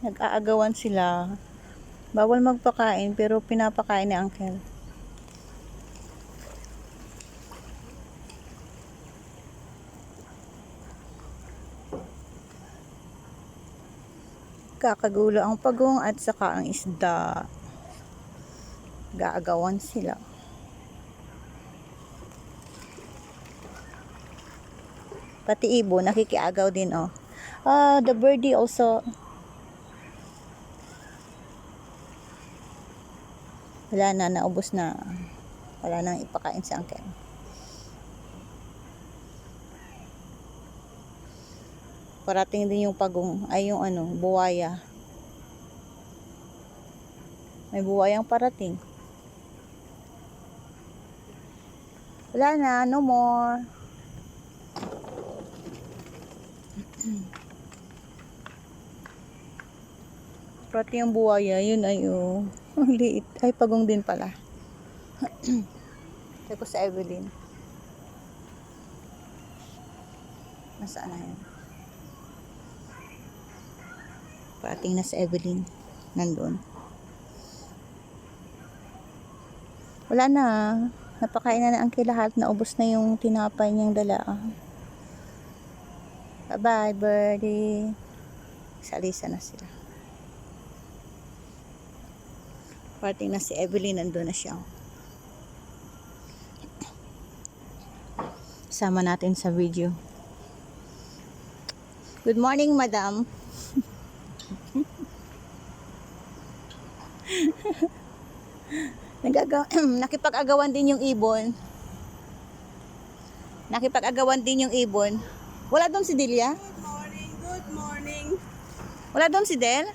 Nag-aagawan sila. Bawal magpakain pero pinapakain ni Uncle. Kakagulo ang pagong at saka ang isda. Gaagawan sila. Pati ibon nakikiagaw din, oh. The birdie also. Wala na, naubos na. Wala nang ipakain si Uncle. Parating din yung pagong, ay yung buwaya. May buwayang parating. Wala na, no more. Parating yung buwaya, yun ay ang liit. Ay, pagong din pala. Sabi ko sa Evelyn. Nasaan na yun? Parating na sa Evelyn. Nandun. Wala na. Napakain na ng Uncle lahat. Naubos na yung tinapay niyang dala. Bye-bye, birdie. Salisa na sila. Parating na si Evelyn. Nandun na siya. Sama natin sa video. Good morning, madam. Nakipag-agawan din yung ibon. Nakipag-agawan din yung ibon. Wala doon si Delia? Good morning, good morning. Wala doon si Del?